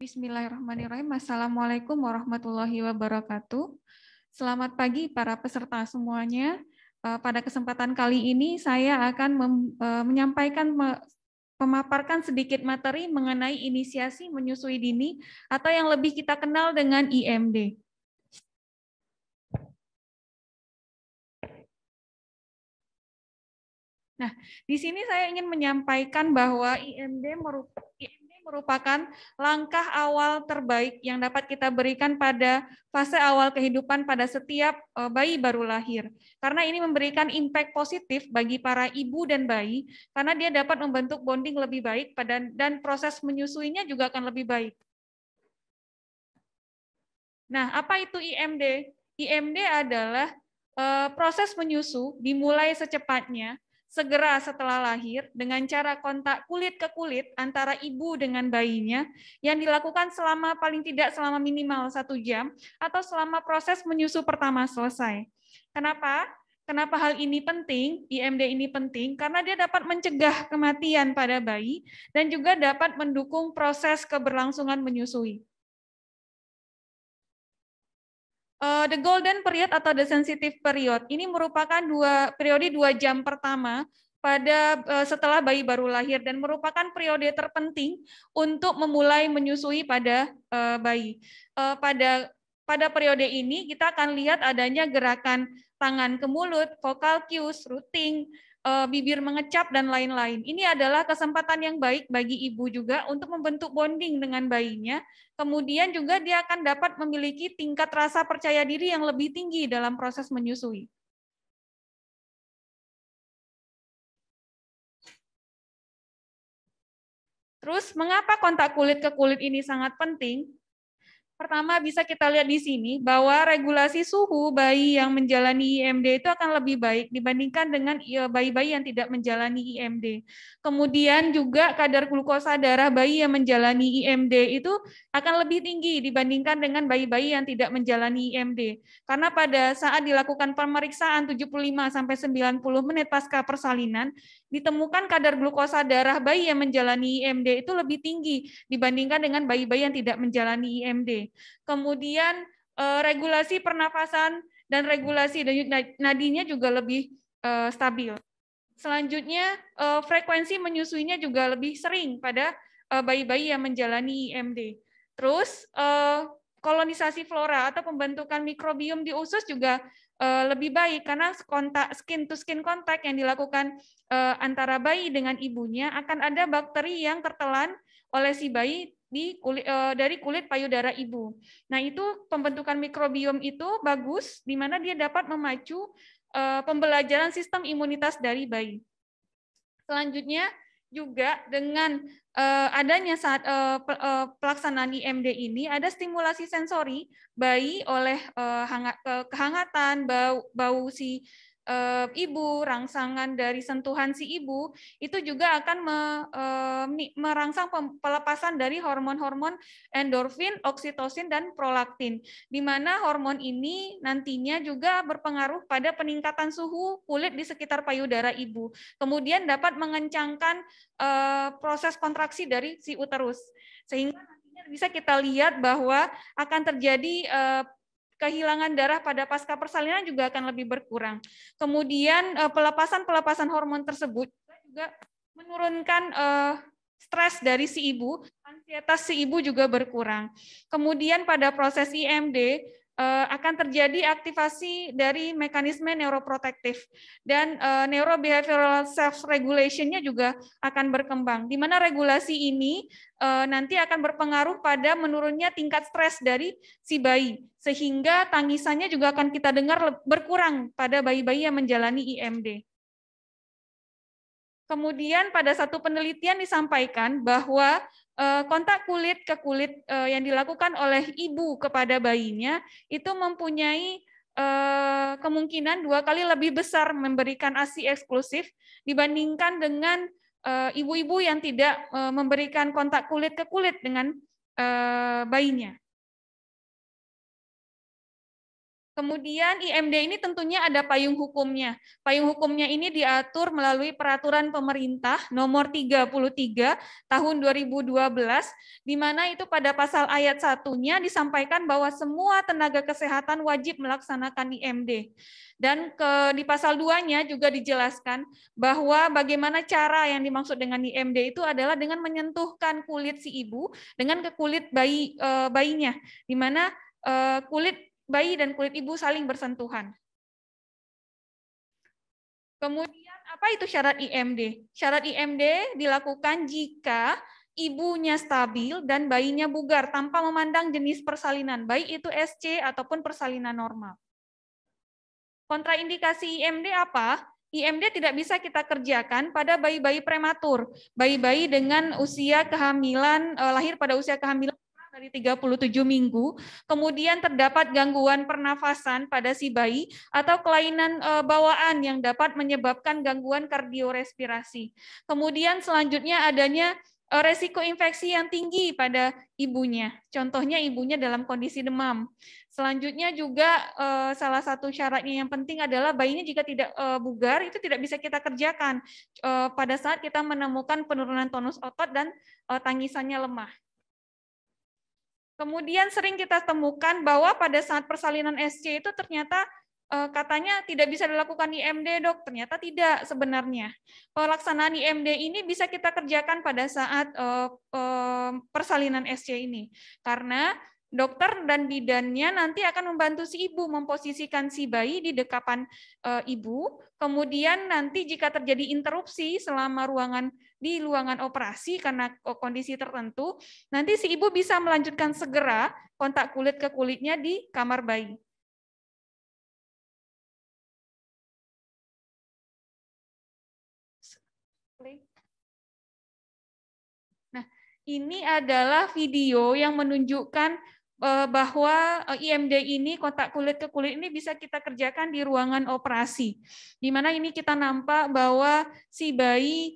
Bismillahirrahmanirrahim. Assalamualaikum warahmatullahi wabarakatuh. Selamat pagi para peserta semuanya. Pada kesempatan kali ini saya akan menyampaikan memaparkan sedikit materi mengenai inisiasi menyusui dini atau yang lebih kita kenal dengan IMD. Nah, di sini saya ingin menyampaikan bahwa IMD merupakan langkah awal terbaik yang dapat kita berikan pada fase awal kehidupan pada setiap bayi baru lahir. Karena ini memberikan impact positif bagi para ibu dan bayi, karena dia dapat membentuk bonding lebih baik dan proses menyusuinya juga akan lebih baik. Nah, apa itu IMD? IMD adalah proses menyusu dimulai secepatnya, segera setelah lahir dengan cara kontak kulit ke kulit antara ibu dengan bayinya yang dilakukan selama paling tidak selama minimal 1 jam atau selama proses menyusu pertama selesai. Kenapa? Kenapa hal ini penting, IMD ini penting? Karena dia dapat mencegah kematian pada bayi dan juga dapat mendukung proses keberlangsungan menyusui. The golden period atau the sensitive period ini merupakan periode 2 jam pertama pada setelah bayi baru lahir dan merupakan periode terpenting untuk memulai menyusui pada bayi. Pada periode ini kita akan lihat adanya gerakan tangan ke mulut, vocal cues, rooting, bibir mengecap, dan lain-lain. Ini adalah kesempatan yang baik bagi ibu juga untuk membentuk bonding dengan bayinya. Kemudian juga dia akan dapat memiliki tingkat rasa percaya diri yang lebih tinggi dalam proses menyusui. Terus, mengapa kontak kulit ke kulit ini sangat penting? Pertama, bisa kita lihat di sini bahwa regulasi suhu bayi yang menjalani IMD itu akan lebih baik dibandingkan dengan bayi-bayi yang tidak menjalani IMD. Kemudian juga kadar glukosa darah bayi yang menjalani IMD itu akan lebih tinggi dibandingkan dengan bayi-bayi yang tidak menjalani IMD. Karena pada saat dilakukan pemeriksaan 75-90 menit pasca persalinan, ditemukan kadar glukosa darah bayi yang menjalani IMD itu lebih tinggi dibandingkan dengan bayi-bayi yang tidak menjalani IMD. Kemudian regulasi pernafasan dan regulasi denyut nadinya juga lebih stabil. Selanjutnya, frekuensi menyusuinya juga lebih sering pada bayi-bayi yang menjalani IMD. Terus, kolonisasi flora atau pembentukan mikrobiom di usus juga lebih baik karena kontak skin to skin contact yang dilakukan antara bayi dengan ibunya akan ada bakteri yang tertelan oleh si bayi dari kulit payudara ibu. Nah, itu pembentukan mikrobiom itu bagus, di mana dia dapat memacu pembelajaran sistem imunitas dari bayi. Selanjutnya juga dengan adanya saat pelaksanaan IMD ini ada stimulasi sensori bayi oleh kehangatan, bau si ibu, rangsangan dari sentuhan si ibu, itu juga akan merangsang pelepasan dari hormon-hormon endorfin, oksitosin, dan prolaktin, di mana hormon ini nantinya juga berpengaruh pada peningkatan suhu kulit di sekitar payudara ibu. Kemudian dapat mengencangkan proses kontraksi dari si uterus, sehingga nantinya bisa kita lihat bahwa akan terjadi kehilangan darah pada pasca persalinan juga akan lebih berkurang. Kemudian pelepasan hormon tersebut juga menurunkan stres dari si ibu, ansietas si ibu juga berkurang. Kemudian pada proses IMD akan terjadi aktivasi dari mekanisme neuroprotektif dan neurobehavioral self-regulation-nya juga akan berkembang, di mana regulasi ini nanti akan berpengaruh pada menurunnya tingkat stres dari si bayi, sehingga tangisannya juga akan kita dengar berkurang pada bayi-bayi yang menjalani IMD. Kemudian pada satu penelitian disampaikan bahwa kontak kulit ke kulit yang dilakukan oleh ibu kepada bayinya itu mempunyai kemungkinan 2 kali lebih besar memberikan ASI eksklusif dibandingkan dengan ibu-ibu yang tidak memberikan kontak kulit ke kulit dengan bayinya. Kemudian IMD ini tentunya ada payung hukumnya. Payung hukumnya ini diatur melalui peraturan pemerintah nomor 33 tahun 2012, di mana itu pada pasal ayat 1-nya disampaikan bahwa semua tenaga kesehatan wajib melaksanakan IMD. Dan di pasal 2-nya juga dijelaskan bahwa bagaimana cara yang dimaksud dengan IMD itu adalah dengan menyentuhkan kulit si ibu dengan ke kulit bayinya, di mana kulit bayi dan kulit ibu saling bersentuhan. Kemudian apa itu syarat IMD? Syarat IMD dilakukan jika ibunya stabil dan bayinya bugar tanpa memandang jenis persalinan, baik itu SC ataupun persalinan normal. Kontraindikasi IMD apa? IMD tidak bisa kita kerjakan pada bayi-bayi prematur, bayi-bayi dengan usia kehamilan, lahir pada usia kehamilan dari 37 minggu, kemudian terdapat gangguan pernafasan pada si bayi atau kelainan bawaan yang dapat menyebabkan gangguan kardiorespirasi. Kemudian selanjutnya adanya resiko infeksi yang tinggi pada ibunya. Contohnya ibunya dalam kondisi demam. Selanjutnya juga salah satu syaratnya yang penting adalah bayinya jika tidak bugar itu tidak bisa kita kerjakan pada saat kita menemukan penurunan tonus otot dan tangisannya lemah. Kemudian sering kita temukan bahwa pada saat persalinan SC itu ternyata katanya tidak bisa dilakukan IMD, dok. Ternyata tidak sebenarnya. Pelaksanaan IMD ini bisa kita kerjakan pada saat persalinan SC ini. Karena dokter dan bidannya nanti akan membantu si ibu memposisikan si bayi di dekapan ibu. Kemudian nanti jika terjadi interupsi selama di ruangan operasi karena kondisi tertentu, nanti si ibu bisa melanjutkan segera kontak kulit ke kulitnya di kamar bayi. Nah, ini adalah video yang menunjukkan bahwa IMD ini, kontak kulit ke kulit ini bisa kita kerjakan di ruangan operasi. Di mana ini kita nampak bahwa si bayi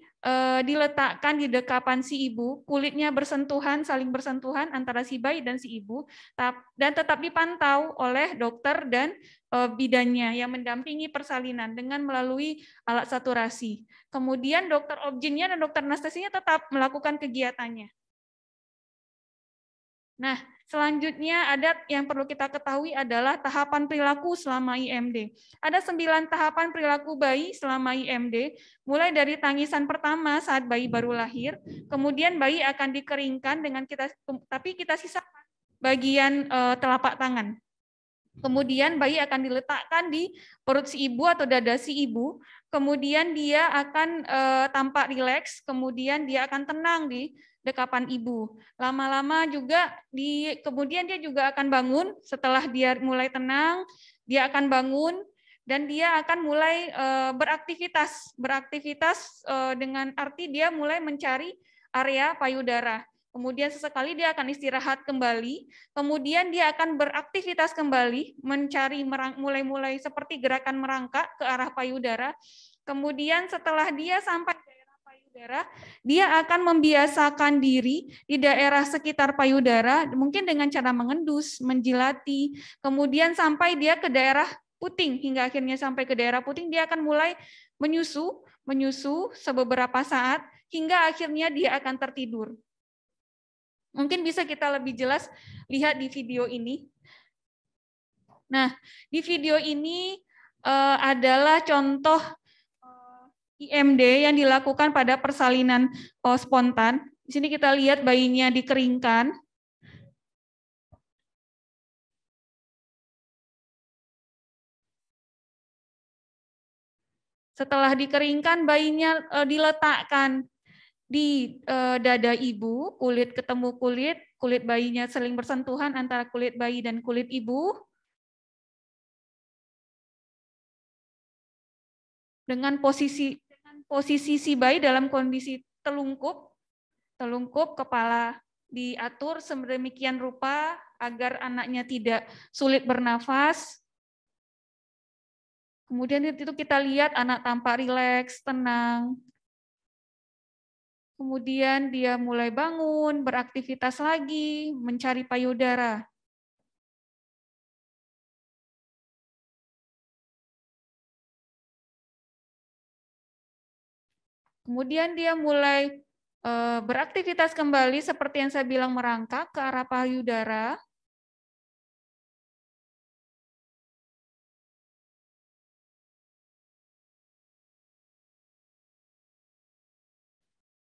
diletakkan di dekapan si ibu, kulitnya bersentuhan, saling bersentuhan antara si bayi dan si ibu, dan tetap dipantau oleh dokter dan bidannya yang mendampingi persalinan dengan melalui alat saturasi. Kemudian dokter objinnya dan dokter anestesinya tetap melakukan kegiatannya. Nah, selanjutnya ada yang perlu kita ketahui adalah tahapan perilaku selama IMD. Ada 9 tahapan perilaku bayi selama IMD, mulai dari tangisan pertama saat bayi baru lahir, kemudian bayi akan dikeringkan tapi kita sisakan bagian telapak tangan. Kemudian bayi akan diletakkan di perut si ibu atau dada si ibu, kemudian dia akan tampak rileks, kemudian dia akan tenang di dekapan ibu. Lama-lama juga kemudian dia juga akan bangun setelah dia mulai tenang, dia akan bangun dan dia akan mulai beraktivitas dengan arti dia mulai mencari area payudara. Kemudian sesekali dia akan istirahat kembali, kemudian dia akan beraktivitas kembali, mencari mulai seperti gerakan merangkak ke arah payudara. Kemudian setelah dia sampai payudara, dia akan membiasakan diri di daerah sekitar payudara, mungkin dengan cara mengendus, menjilati, kemudian sampai dia ke daerah puting, hingga akhirnya sampai ke daerah puting, dia akan mulai menyusu sebeberapa saat, hingga akhirnya dia akan tertidur. Mungkin bisa kita lebih jelas lihat di video ini. Nah, di video ini adalah contoh IMD yang dilakukan pada persalinan spontan. Di sini kita lihat bayinya dikeringkan. Setelah dikeringkan, bayinya diletakkan di dada ibu, kulit ketemu kulit bayinya saling bersentuhan antara kulit bayi dan kulit ibu. Dengan posisi si bayi dalam kondisi telungkup, kepala diatur sedemikian rupa agar anaknya tidak sulit bernafas. Kemudian itu kita lihat anak tampak rileks, tenang. Kemudian dia mulai bangun, beraktivitas lagi, mencari payudara. Kemudian dia mulai beraktivitas kembali seperti yang saya bilang, merangkak ke arah payudara.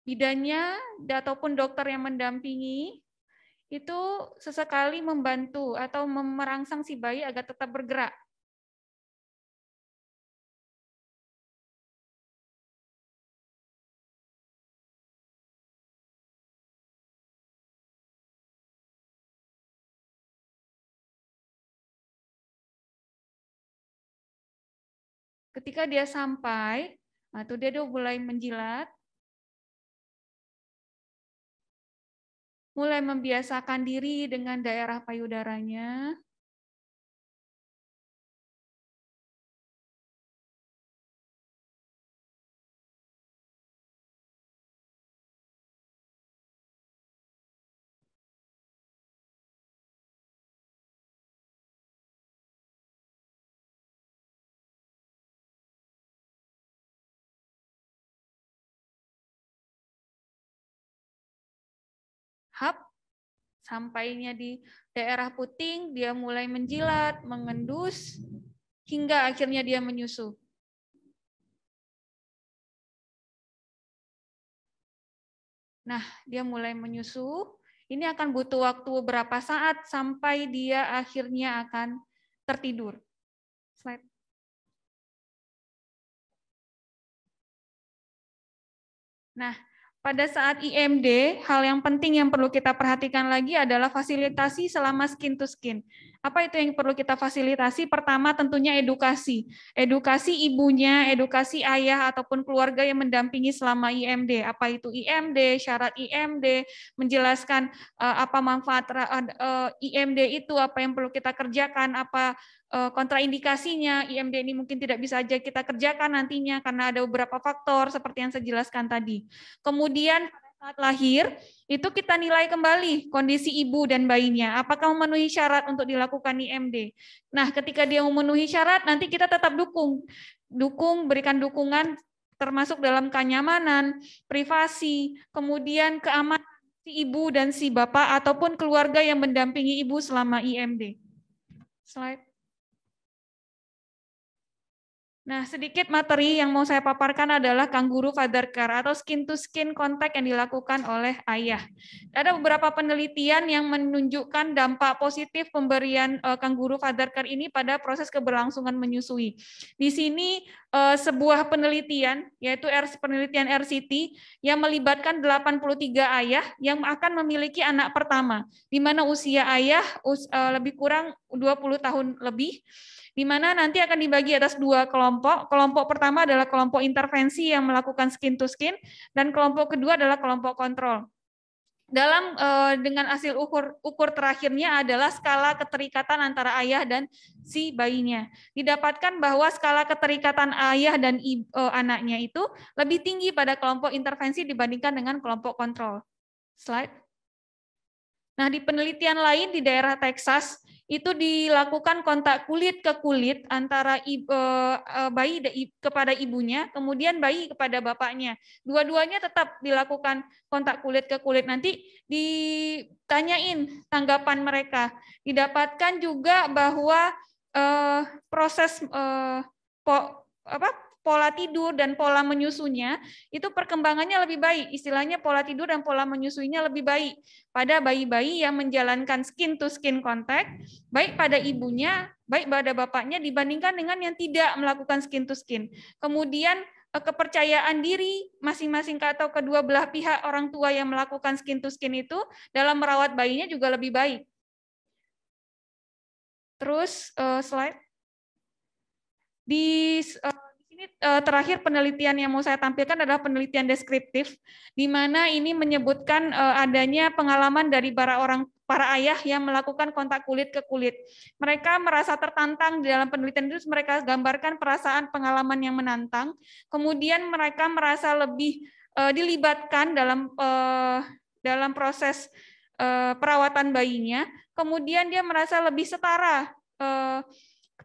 Bidannya ataupun dokter yang mendampingi itu sesekali membantu atau merangsang si bayi agar tetap bergerak. Ketika dia sampai, nah itu dia mulai menjilat, mulai membiasakan diri dengan daerah payudaranya. Hap, sampainya di daerah puting, dia mulai menjilat, mengendus, hingga akhirnya dia menyusu. Nah, dia mulai menyusu. Ini akan butuh waktu berapa saat sampai dia akhirnya akan tertidur. Slide. Nah, pada saat IMD, hal yang penting yang perlu kita perhatikan lagi adalah fasilitasi selama skin to skin. Apa itu yang perlu kita fasilitasi? Pertama tentunya edukasi. Edukasi ibunya, edukasi ayah ataupun keluarga yang mendampingi selama IMD. Apa itu IMD, syarat IMD, menjelaskan apa manfaat IMD itu, apa yang perlu kita kerjakan, apa kontraindikasinya. IMD ini mungkin tidak bisa saja kita kerjakan nantinya karena ada beberapa faktor seperti yang saya jelaskan tadi. Kemudian pada saat lahir itu kita nilai kembali kondisi ibu dan bayinya, apakah memenuhi syarat untuk dilakukan IMD. Nah, ketika dia memenuhi syarat, nanti kita tetap dukung, berikan dukungan termasuk dalam kenyamanan, privasi, kemudian keamanan si ibu dan si bapak ataupun keluarga yang mendampingi ibu selama IMD. Slide. Nah, sedikit materi yang mau saya paparkan adalah kangguru father care atau skin to skin contact yang dilakukan oleh ayah. Ada beberapa penelitian yang menunjukkan dampak positif pemberian kangguru father care ini pada proses keberlangsungan menyusui. Di sini sebuah penelitian, yaitu penelitian RCT, yang melibatkan 83 ayah yang akan memiliki anak pertama, di mana usia ayah lebih kurang 20 tahun lebih, di mana nanti akan dibagi atas dua kelompok. Kelompok pertama adalah kelompok intervensi yang melakukan skin to skin, dan kelompok kedua adalah kelompok kontrol. Dalam dengan hasil ukur terakhirnya adalah skala keterikatan antara ayah dan si bayinya. Didapatkan bahwa skala keterikatan ayah dan anaknya itu lebih tinggi pada kelompok intervensi dibandingkan dengan kelompok kontrol. Slide. Nah, di penelitian lain di daerah Texas itu dilakukan kontak kulit ke kulit antara bayi kepada ibunya, kemudian bayi kepada bapaknya. Dua-duanya tetap dilakukan kontak kulit ke kulit. Nanti ditanyain tanggapan mereka. Didapatkan juga bahwa proses pola tidur dan pola menyusunya itu perkembangannya lebih baik. Istilahnya pola tidur dan pola menyusuinya lebih baik pada bayi-bayi yang menjalankan skin to skin contact, baik pada ibunya, baik pada bapaknya dibandingkan dengan yang tidak melakukan skin to skin. Kemudian kepercayaan diri masing-masing atau kedua belah pihak orang tua yang melakukan skin to skin itu dalam merawat bayinya juga lebih baik. Terus slide. Di ini terakhir penelitian yang mau saya tampilkan adalah penelitian deskriptif, di mana ini menyebutkan adanya pengalaman dari para ayah yang melakukan kontak kulit ke kulit. Mereka merasa tertantang di dalam penelitian itu, mereka gambarkan perasaan pengalaman yang menantang. Kemudian mereka merasa lebih dilibatkan dalam proses perawatan bayinya. Kemudian dia merasa lebih setara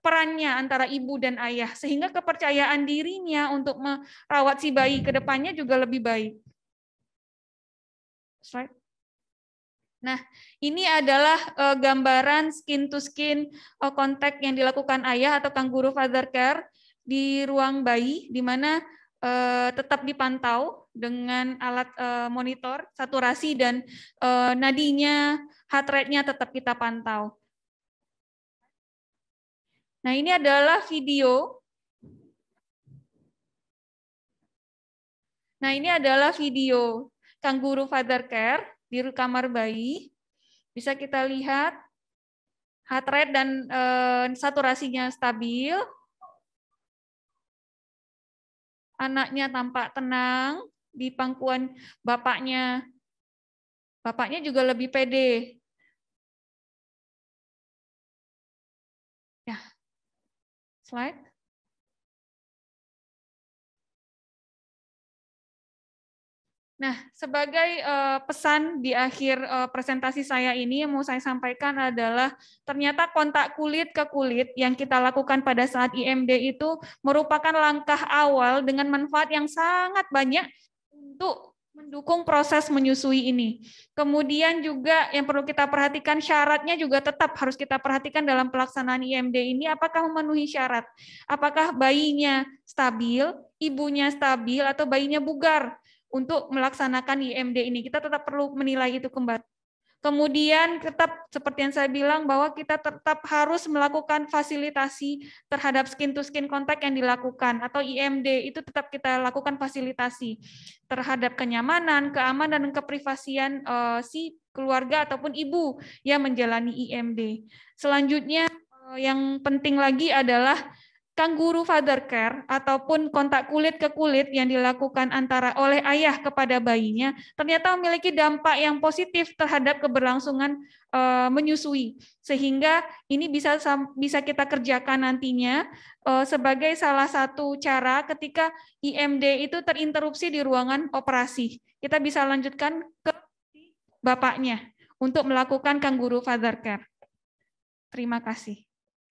perannya antara ibu dan ayah, sehingga kepercayaan dirinya untuk merawat si bayi ke depannya juga lebih baik. Slide. Nah, ini adalah gambaran skin to skin contact yang dilakukan ayah atau kangguru father care di ruang bayi, di mana tetap dipantau dengan alat monitor saturasi dan nadinya, heart rate-nya tetap kita pantau. Nah, ini adalah video. Nah, ini adalah video kangguru father care di kamar bayi. Bisa kita lihat heart rate dan saturasinya stabil. Anaknya tampak tenang di pangkuan bapaknya. Bapaknya juga lebih pede. Ya. Slide. Nah, sebagai pesan di akhir presentasi saya ini yang mau saya sampaikan adalah ternyata kontak kulit ke kulit yang kita lakukan pada saat IMD itu merupakan langkah awal dengan manfaat yang sangat banyak untuk mendukung proses menyusui ini. Kemudian juga yang perlu kita perhatikan syaratnya juga tetap harus kita perhatikan dalam pelaksanaan IMD ini, apakah memenuhi syarat. Apakah bayinya stabil, ibunya stabil, atau bayinya bugar untuk melaksanakan IMD ini. Kita tetap perlu menilai itu kembali. Kemudian tetap seperti yang saya bilang bahwa kita tetap harus melakukan fasilitasi terhadap skin to skin contact yang dilakukan atau IMD itu tetap kita lakukan fasilitasi terhadap kenyamanan, keamanan dan keprivasian si keluarga ataupun ibu yang menjalani IMD. Selanjutnya yang penting lagi adalah kangguru father care ataupun kontak kulit ke kulit yang dilakukan oleh ayah kepada bayinya ternyata memiliki dampak yang positif terhadap keberlangsungan menyusui, sehingga ini bisa kita kerjakan nantinya sebagai salah satu cara ketika IMD itu terinterupsi di ruangan operasi. Kita bisa lanjutkan ke bapaknya untuk melakukan kangguru father care. Terima kasih.